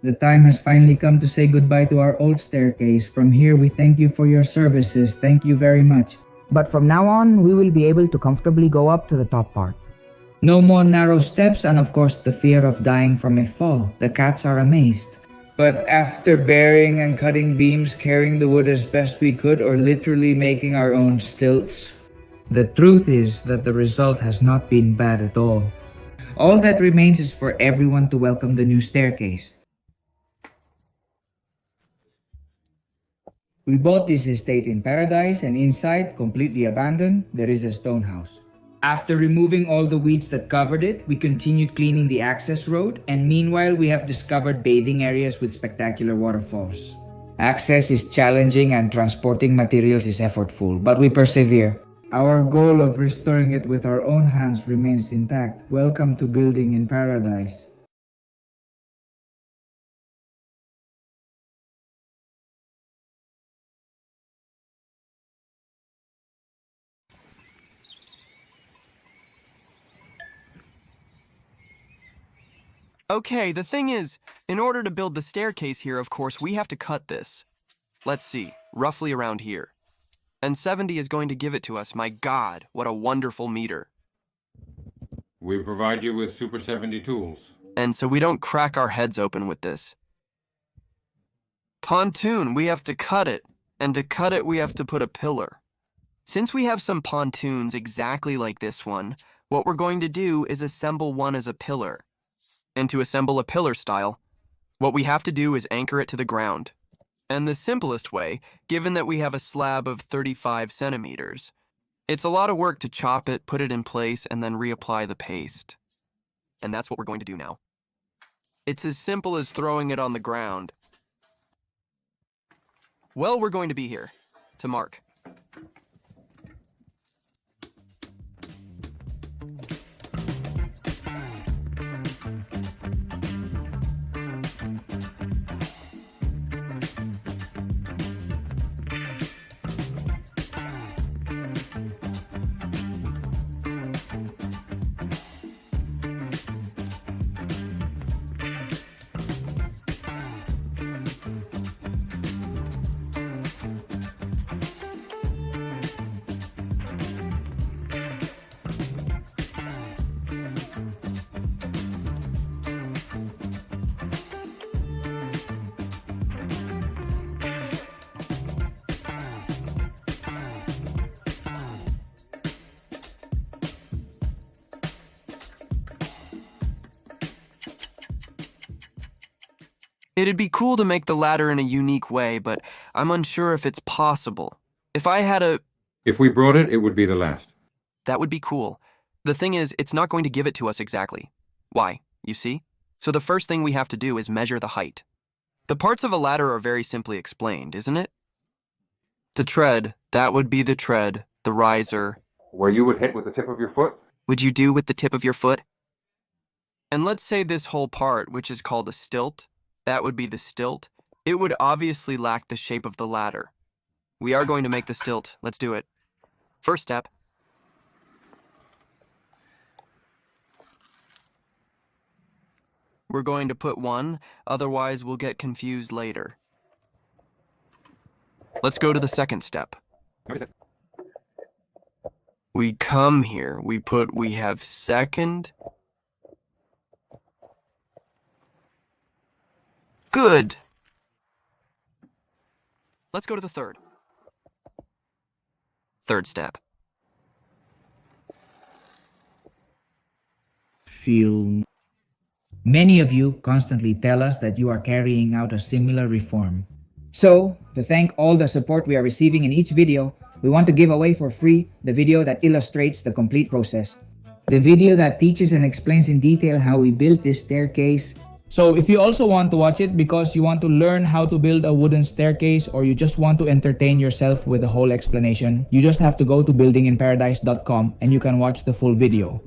The time has finally come to say goodbye to our old staircase. From here, we thank you for your services. Thank you very much. But from now on, we will be able to comfortably go up to the top part. No more narrow steps and of course the fear of dying from a fall. The cats are amazed. But after bearing and cutting beams, carrying the wood as best we could, or literally making our own stilts, the truth is that the result has not been bad at all. All that remains is for everyone to welcome the new staircase. We bought this estate in Paradise, and inside, completely abandoned, there is a stone house. After removing all the weeds that covered it, we continued cleaning the access road, and meanwhile we have discovered bathing areas with spectacular waterfalls. Access is challenging and transporting materials is effortful, but we persevere. Our goal of restoring it with our own hands remains intact. Welcome to building in paradise. Okay, the thing is, in order to build the staircase here, of course, we have to cut this. Let's see, roughly around here. And 70 is going to give it to us. My God, what a wonderful meter. We provide you with Super 70 tools. And so we don't crack our heads open with this. Pontoon, we have to cut it. And to cut it, we have to put a pillar. Since we have some pontoons exactly like this one, what we're going to do is assemble one as a pillar. And to assemble a pillar style, what we have to do is anchor it to the ground. And the simplest way, given that we have a slab of 35 centimeters, it's a lot of work to chop it, put it in place, and then reapply the paste. And that's what we're going to do now. It's as simple as throwing it on the ground. Well, we're going to be here to mark. It'd be cool to make the ladder in a unique way, but I'm unsure if it's possible. If we brought it, it would be the last. That would be cool. The thing is, it's not going to give it to us exactly. Why? You see? So the first thing we have to do is measure the height. The parts of a ladder are very simply explained, isn't it? The tread, that would be the tread, the riser. Where you would hit with the tip of your foot? Would you do with the tip of your foot? And let's say this whole part, which is called a stilt, that would be the stilt. It would obviously lack the shape of the ladder. We are going to make the stilt. Let's do it. First step. We're going to put one, otherwise we'll get confused later. Let's go to the second step. We come here, we have second. Good. Let's go to the third. Third step. Many of you constantly tell us that you are carrying out a similar reform. So, to thank all the support we are receiving in each video, we want to give away for free the video that illustrates the complete process. The video that teaches and explains in detail how we built this staircase. So if you also want to watch it because you want to learn how to build a wooden staircase, or you just want to entertain yourself with the whole explanation, you just have to go to buildinginparadise.com and you can watch the full video.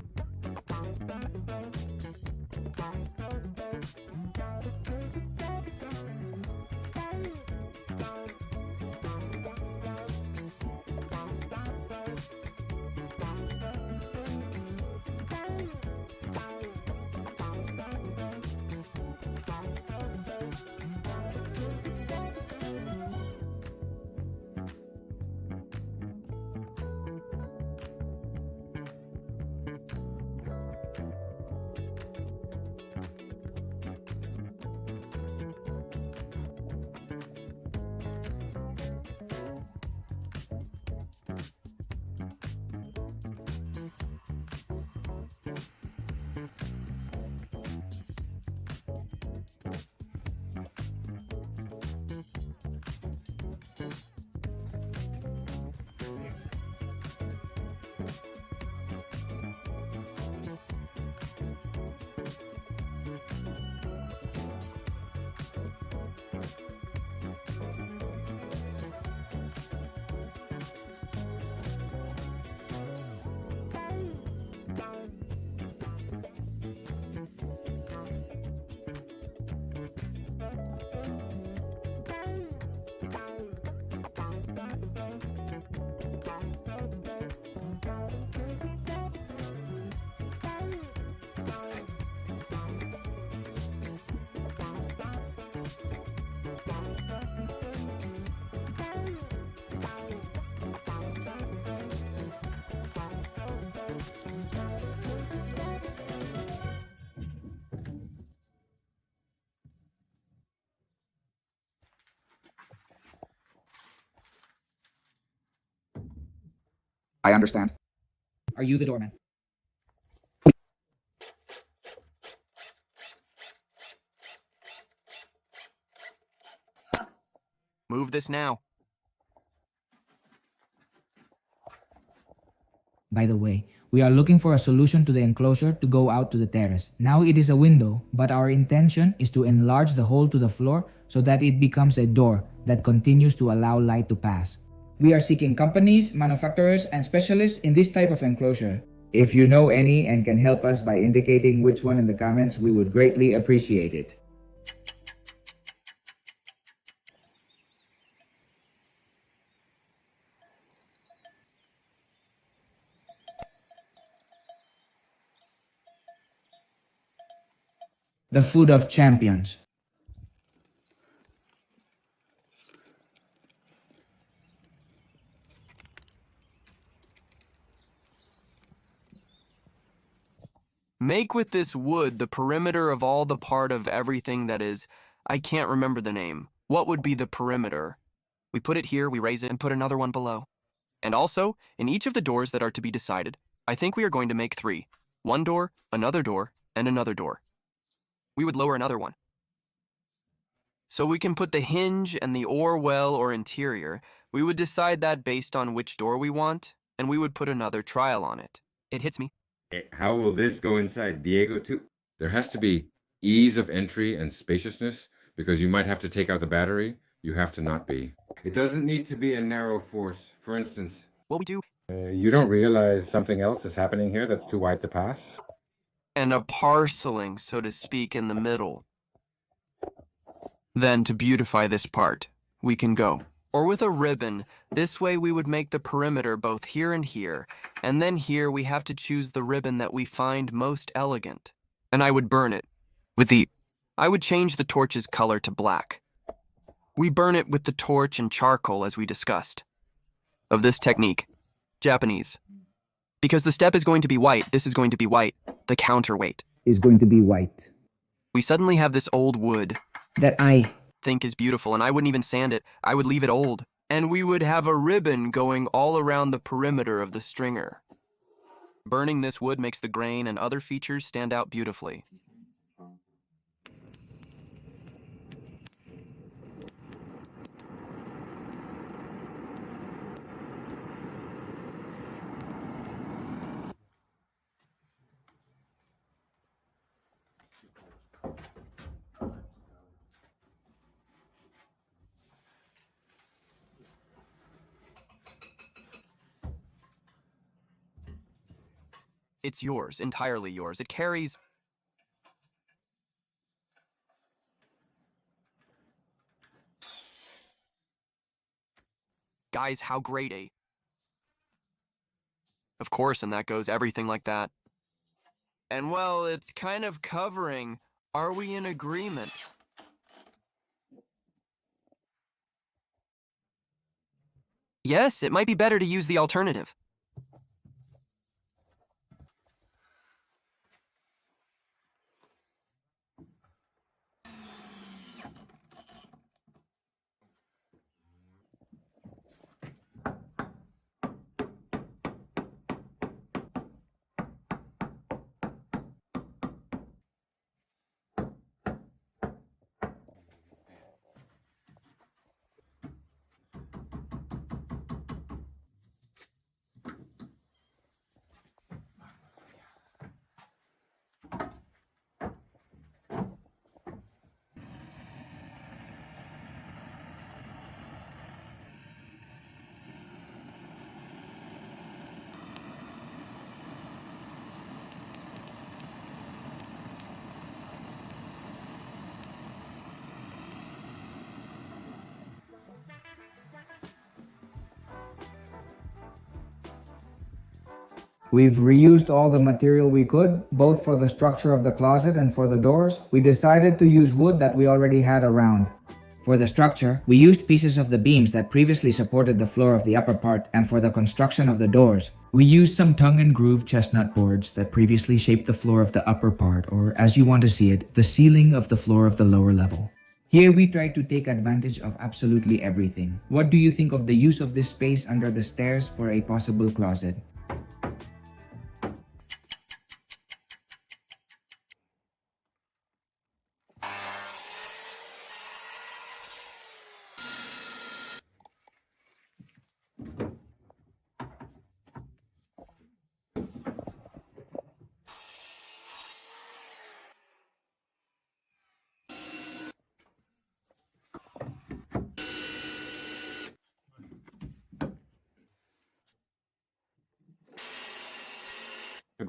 I understand. Are you the doorman? Move this now. By the way, we are looking for a solution to the enclosure to go out to the terrace. Now it is a window, but our intention is to enlarge the hole to the floor so that it becomes a door that continues to allow light to pass. We are seeking companies, manufacturers, and specialists in this type of enclosure. If you know any and can help us by indicating which one in the comments, we would greatly appreciate it. The food of champions. Make with this wood the perimeter of all the part of everything that is, I can't remember the name. What would be the perimeter? We put it here, we raise it, and put another one below. And also, in each of the doors that are to be decided, I think we are going to make 3. One door, and another door. We would lower another one. So we can put the hinge and the or well or interior. We would decide that based on which door we want, and we would put another trial on it. It hits me. How will this go inside Diego too? There has to be ease of entry and spaciousness because you might have to take out the battery. You have to not be. It doesn't need to be a narrow force. For instance, What we do, you don't realize something else is happening here that's too wide to pass? and a parceling, so to speak, in the middle. Then to beautify this part, we can go. Or with a ribbon, this way we would make the perimeter both here, and then here we have to choose the ribbon that we find most elegant. And I would burn it I would change the torch's color to black. We burn it with the torch and charcoal as we discussed. Of this technique, Japanese. Because the step is going to be white, this is going to be white, the counterweight. Is going to be white. We suddenly have this old wood That I think is beautiful, and I wouldn't even sand it. I would leave it old. And we would have a ribbon going all around the perimeter of the stringer. Burning this wood makes the grain and other features stand out beautifully. It's yours, entirely yours. It carries... Guys, how great a... Of course, and that goes everything like that. And well, it's kind of covering. Are we in agreement? Yes, it might be better to use the alternative. We've reused all the material we could, both for the structure of the closet and for the doors. We decided to use wood that we already had around. For the structure, we used pieces of the beams that previously supported the floor of the upper part, and for the construction of the doors, we used some tongue and groove chestnut boards that previously shaped the floor of the upper part, or as you want to see it, the ceiling of the floor of the lower level. Here we try to take advantage of absolutely everything. What do you think of the use of this space under the stairs for a possible closet?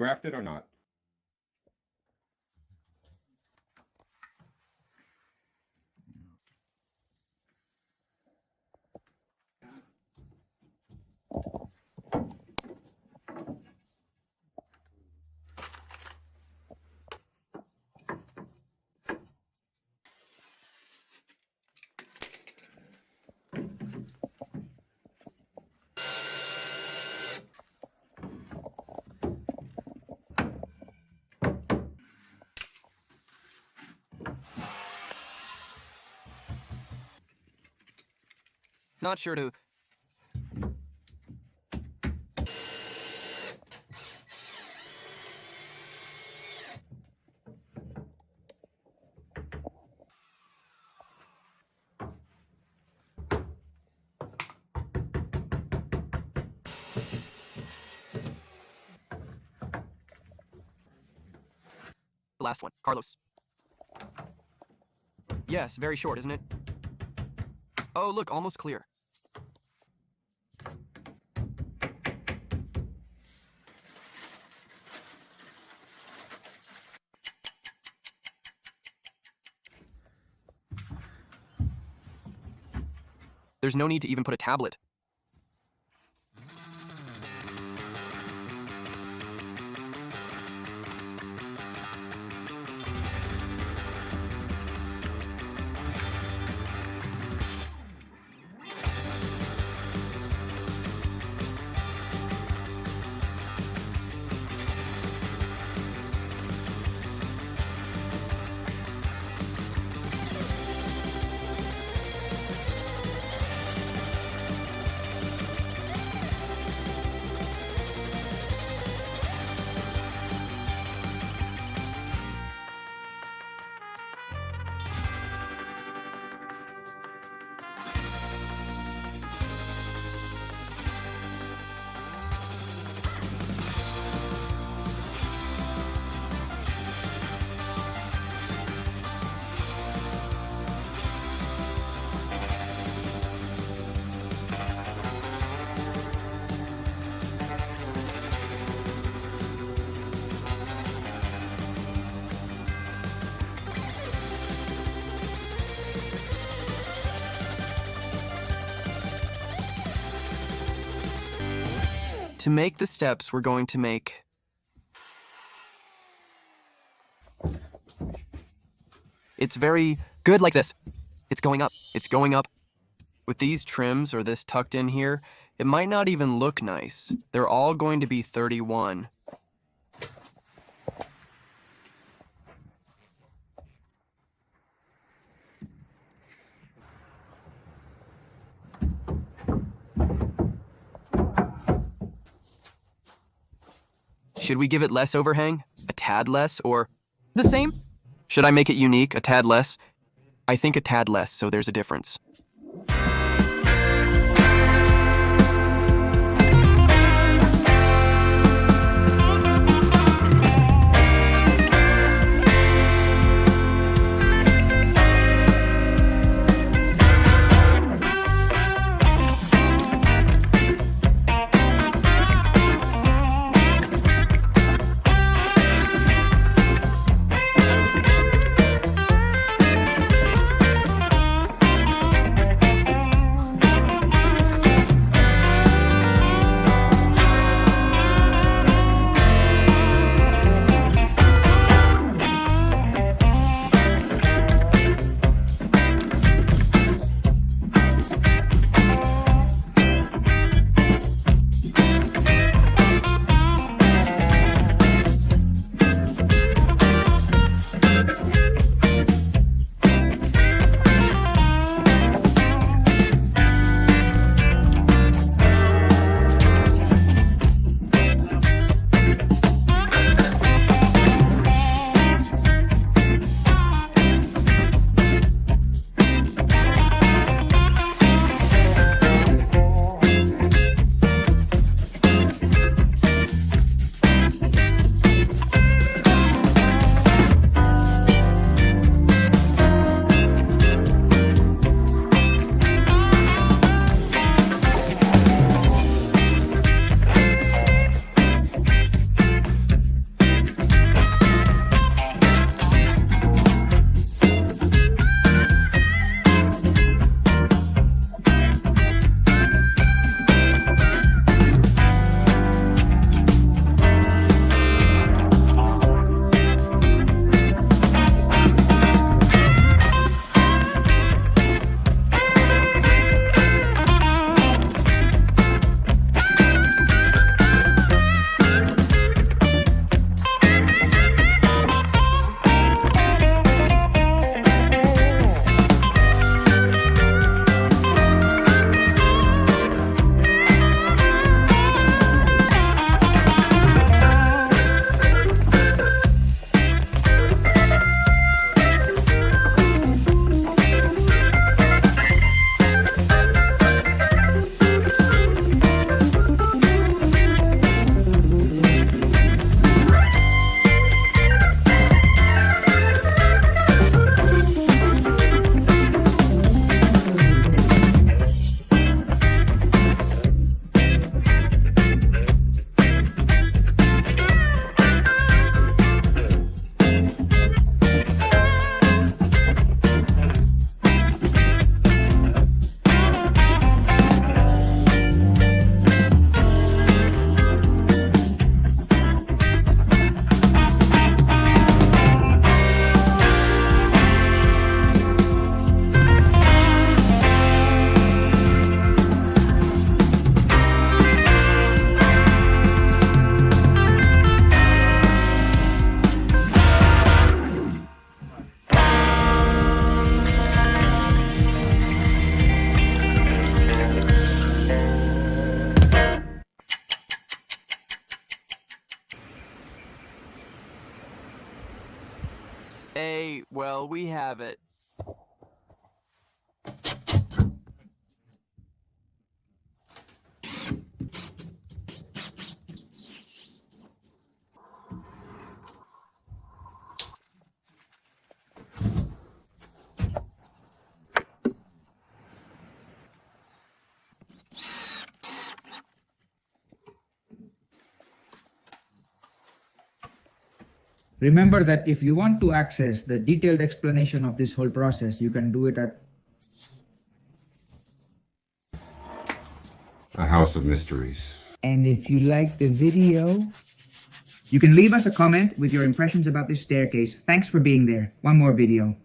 Grafted or not? Not sure to... The last one, Carlos. Yes, very short, isn't it? Oh, look, almost clear. There's no need to even put a tablet. To make the steps, we're going to make... It's very good like this. It's going up. It's going up. With these trims or this tucked in here, it might not even look nice. They're all going to be 31. Should we give it less overhang? A tad less? Or the same? Should I make it unique? A tad less? I think a tad less, so there's a difference. Well, we have it. Remember that if you want to access the detailed explanation of this whole process, you can do it at A house of mysteries. And if you like the video, you can leave us a comment with your impressions about this staircase. Thanks for being there. One more video.